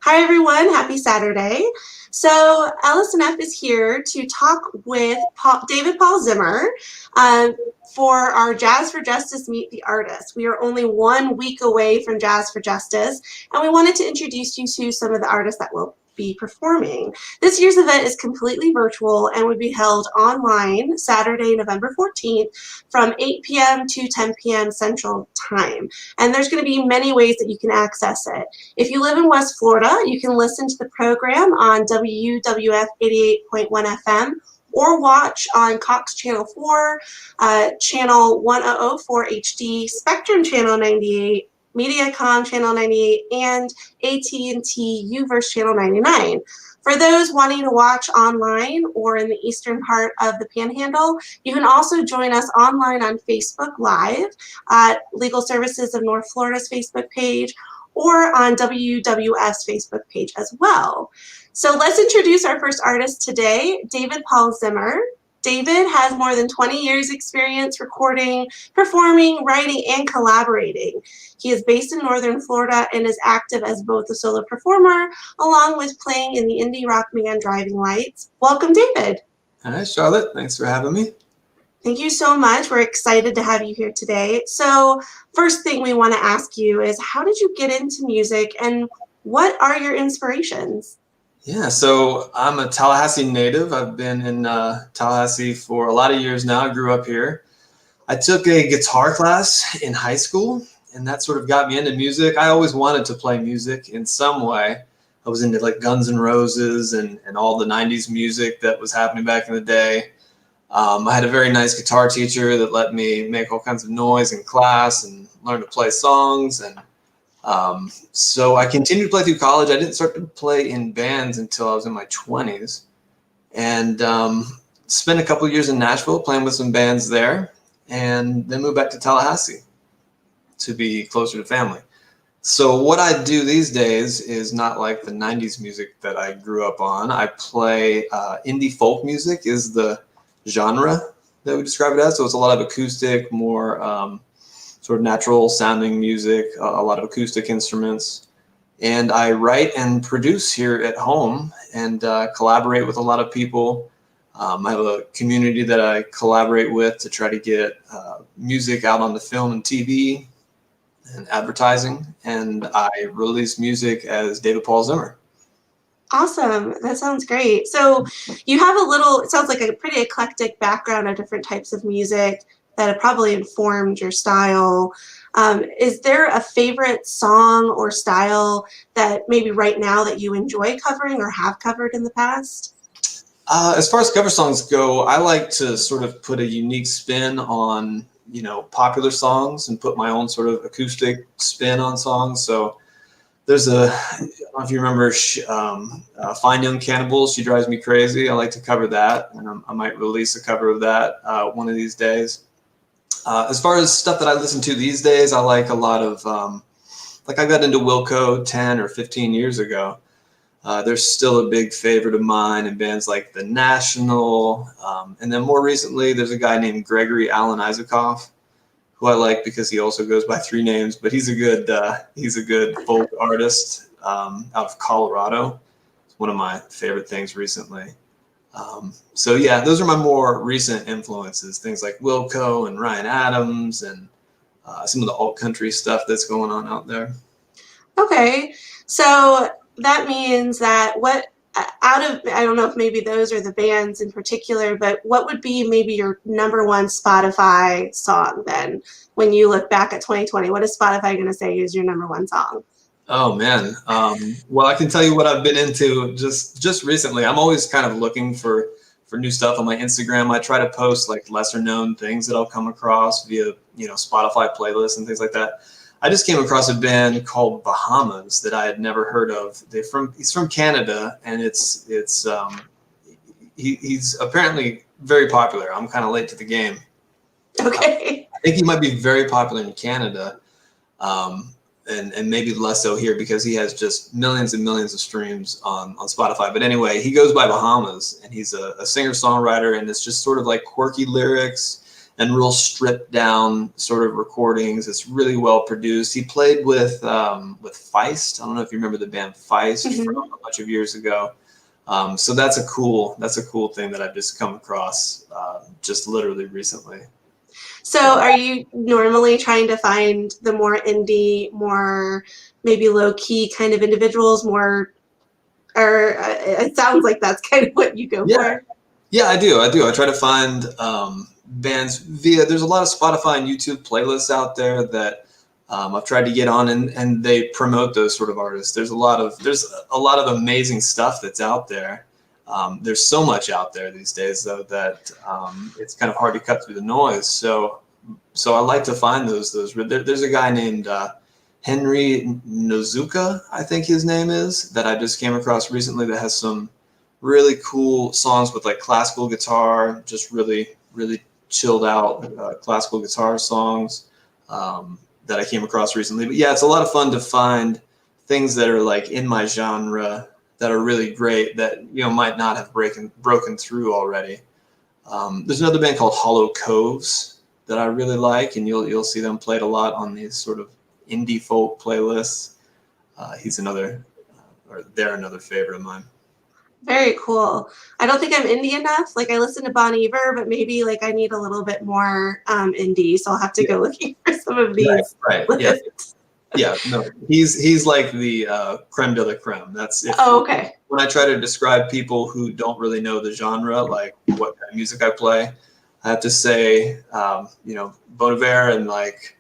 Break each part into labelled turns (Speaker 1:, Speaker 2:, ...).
Speaker 1: Hi, everyone. Happy Saturday. So, Allison F. is here to talk with David Paul Zimmer uh, for our Jazz for Justice Meet the Artist. We are only 1 week away from Jazz for Justice, and we wanted to introduce you to some of the artists that will be performing. This year's event is completely virtual and would be held online Saturday, November 14th from 8 p.m. to 10 p.m. Central Time. And there's going to be many ways that you can access it. If you live in West Florida, you can listen to the program on WWF 88.1 FM or watch on Cox Channel 4, Channel 1004 HD, Spectrum Channel 98, Mediacom Channel 98, and AT&T UVerse Channel 99. For those wanting to watch online or in the eastern part of the Panhandle, you can also join us online on Facebook Live at Legal Services of North Florida's Facebook page, or on WWF's Facebook page as well. So let's introduce our first artist today, David Paul Zimmer. David has more than 20 years experience recording, performing, writing, and collaborating. He is based in Northern Florida and is active as both a solo performer along with playing in the indie rock band Driving Lights. Welcome, David.
Speaker 2: Hi, Charlotte. Thanks for having me.
Speaker 1: Thank you so much. We're excited to have you here today. So first thing we want to ask you is, how did you get into music and what are your inspirations?
Speaker 2: Yeah, so I'm a Tallahassee native. I've been in Tallahassee for a lot of years now. I grew up here. I took a guitar class in high school, and that sort of got me into music. I always wanted to play music in some way. I was into like Guns N' Roses and all the 90s music that was happening back in the day. I had a very nice guitar teacher that let me make all kinds of noise in class and learn to play songs. And so I continued to play through college. I didn't start to play in bands until I was in my 20s, and spent a couple of years in Nashville playing with some bands there, and then moved back to Tallahassee to be closer to family. So what I do these days is not like the 90s music that I grew up on. I play indie folk music is the genre that we describe it as. So it's a lot of acoustic, more sort of natural sounding music, a lot of acoustic instruments. And I write and produce here at home and collaborate with a lot of people. I have a community that I collaborate with to try to get music out on the film and TV and advertising. And I release music as David Paul Zimmer.
Speaker 1: Awesome. That sounds great. So you have it sounds like a pretty eclectic background of different types of music that have probably informed your style. Is there a favorite song or style that maybe right now that you enjoy covering or have covered in the past?
Speaker 2: As far as cover songs go, I like to sort of put a unique spin on, popular songs and put my own sort of acoustic spin on songs. So there's I don't know if you remember Fine Young Cannibals, She Drives Me Crazy. I like to cover that, and I might release a cover of that one of these days. As far as stuff that I listen to these days, I like a lot of, like I got into Wilco 10 or 15 years ago. They're still a big favorite of mine, and bands like The National. And then more recently, there's a guy named Gregory Alan Isaacoff, who I like because he also goes by 3 names, but he's a good folk artist out of Colorado. It's one of my favorite things recently. So yeah, those are my more recent influences, things like Wilco and Ryan Adams and some of the alt country stuff that's going on out there.
Speaker 1: Okay, so that means that I don't know if maybe those are the bands in particular, but what would be maybe your number one Spotify song then when you look back at 2020? What is Spotify going to say is your number one song?
Speaker 2: Oh man. Well, I can tell you what I've been into just recently. I'm always kind of looking for new stuff on my Instagram. I try to post like lesser known things that I'll come across via, Spotify playlists and things like that. I just came across a band called Bahamas that I had never heard of. He's from Canada, and he's apparently very popular. I'm kind of late to the game.
Speaker 1: Okay.
Speaker 2: I think he might be very popular in Canada. And maybe less so here because he has just millions and millions of streams on Spotify. But anyway, he goes by Bahamas, and he's a singer-songwriter, and it's just sort of like quirky lyrics and real stripped down sort of recordings. It's really well produced. He played with Feist. I don't know if you remember the band Feist from a bunch of years ago. So that's a cool thing that I've just come across just literally recently.
Speaker 1: So are you normally trying to find the more indie, more maybe low key kind of individuals, more, or it sounds like that's kind of what you go for?
Speaker 2: Yeah, I do. I try to find bands there's a lot of Spotify and YouTube playlists out there that I've tried to get on, and they promote those sort of artists. There's a lot of amazing stuff that's out there. There's so much out there these days, though, that it's kind of hard to cut through the noise. So I like to find those. There's a guy named Henry Nozuka, I think his name is, that I just came across recently that has some really cool songs with like classical guitar, just really, really chilled out classical guitar songs that I came across recently. But yeah, it's a lot of fun to find things that are like in my genre that are really great that, you know, might not have broken through already. There's another band called Hollow Coves that I really like, and you'll see them played a lot on these sort of indie folk playlists. They're another favorite of mine.
Speaker 1: Very cool. I don't think I'm indie enough. Like I listen to Bon Iver, but maybe like I need a little bit more indie. So I'll have to go looking for some of these.
Speaker 2: Right. Yeah. No, he's like the creme de la creme. That's it.
Speaker 1: Oh, okay.
Speaker 2: When I try to describe people who don't really know the genre, like what kind of music I play, I have to say, Bon Iver and like,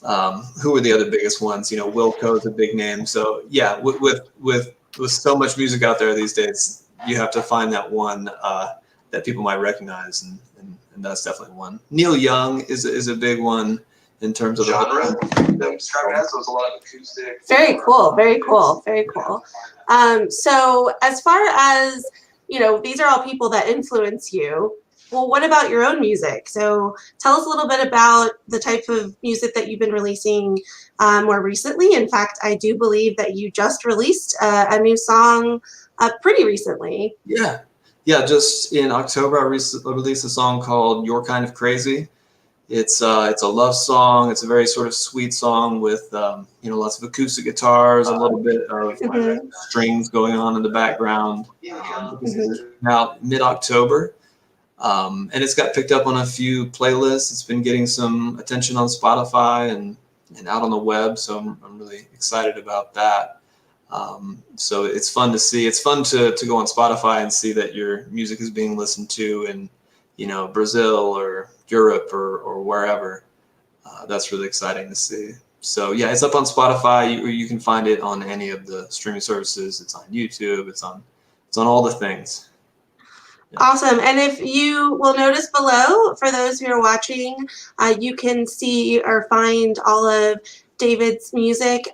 Speaker 2: who are the other biggest ones? You know, Wilco's a big name. So yeah, with so much music out there these days, you have to find that one that people might recognize, and that's definitely one. Neil Young is a big one in terms of
Speaker 3: genre. Describe it as a lot of acoustic.
Speaker 1: Very cool. So as far as, you know, these are all people that influence you. Well, what about your own music? So tell us a little bit about the type of music that you've been releasing more recently. In fact, I do believe that you just released a new song pretty recently.
Speaker 2: Yeah. Just in October, I released a song called "You're Kind of Crazy." It's a love song. It's a very sort of sweet song with lots of acoustic guitars, a little bit of strings going on in the background. Now mid-October. And it's got picked up on a few playlists. It's been getting some attention on Spotify and out on the web. So I'm really excited about that. So it's fun to see. It's fun to go on Spotify and see that your music is being listened to in, Brazil or Europe or wherever. That's really exciting to see. So yeah, it's up on Spotify. You can find it on any of the streaming services. It's on YouTube. It's on all the things.
Speaker 1: Awesome. And if you will notice below, for those who are watching, you can see or find all of David's music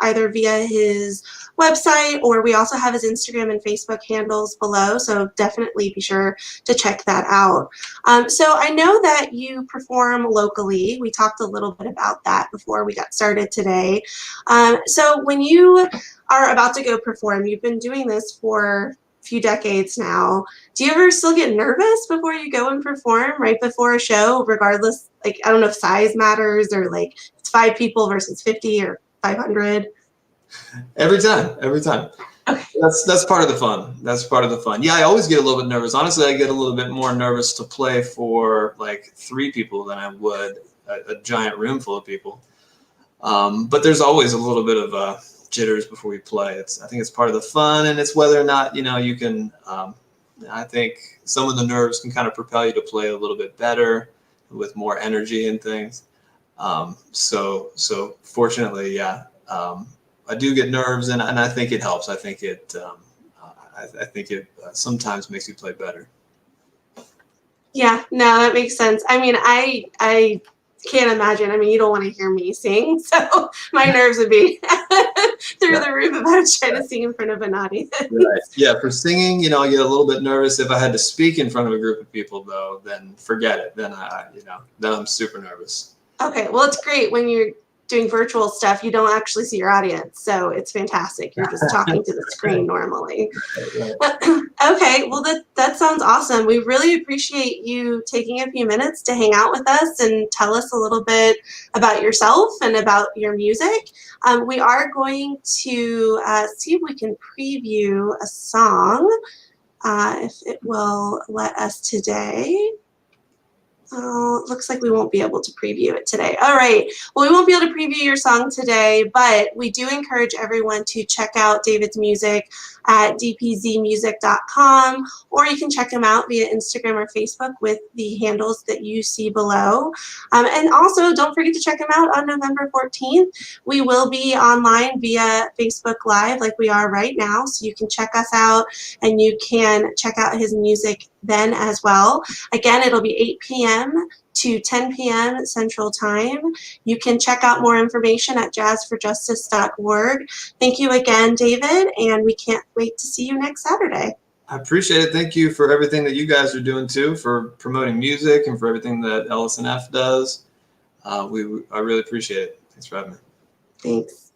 Speaker 1: either via his website, or we also have his Instagram and Facebook handles below. So definitely be sure to check that out. So I know that you perform locally. We talked a little bit about that before we got started today. So when you are about to go perform, you've been doing this for few decades now. Do you ever still get nervous before you go and perform right before a show, regardless, like, I don't know if size matters or like it's 5 people versus 50 or 500?
Speaker 2: Every time. Okay. That's part of the fun. Yeah, I always get a little bit nervous. Honestly, I get a little bit more nervous to play for like 3 people than I would a giant room full of people. But there's always a little bit of jitters before we play. I think it's part of the fun, and it's whether or not you can. I think some of the nerves can kind of propel you to play a little bit better with more energy and things. So fortunately, yeah, I do get nerves, and I think it helps. I think it sometimes makes you play better.
Speaker 1: Yeah, no, that makes sense. I mean, I can't imagine. I mean, you don't want to hear me sing, so my nerves would be through the roof about trying to sing in front of an audience.
Speaker 2: Right. Yeah, for singing, I get a little bit nervous. If I had to speak in front of a group of people, though, then forget it. Then then I'm super nervous.
Speaker 1: Okay, well, it's great when you're doing virtual stuff, you don't actually see your audience. So it's fantastic. You're just talking to the screen normally. Okay, well, that sounds awesome. We really appreciate you taking a few minutes to hang out with us and tell us a little bit about yourself and about your music. We are going to see if we can preview a song, if it will let us today. Oh, it looks like we won't be able to preview it today. All right. Well, we won't be able to preview your song today, but we do encourage everyone to check out David's music at dpzmusic.com, or you can check him out via Instagram or Facebook with the handles that you see below. And also, don't forget to check him out on November 14th. We will be online via Facebook Live like we are right now, so you can check us out and you can check out his music then as well. Again, it'll be 8 p.m. to 10 p.m. Central Time. You can check out more information at jazzforjustice.org. Thank you again, David, and we can't wait to see you next Saturday.
Speaker 2: I appreciate it. Thank you for everything that you guys are doing too, for promoting music and for everything that LSNF does. I really appreciate it. Thanks for having me.
Speaker 1: Thanks.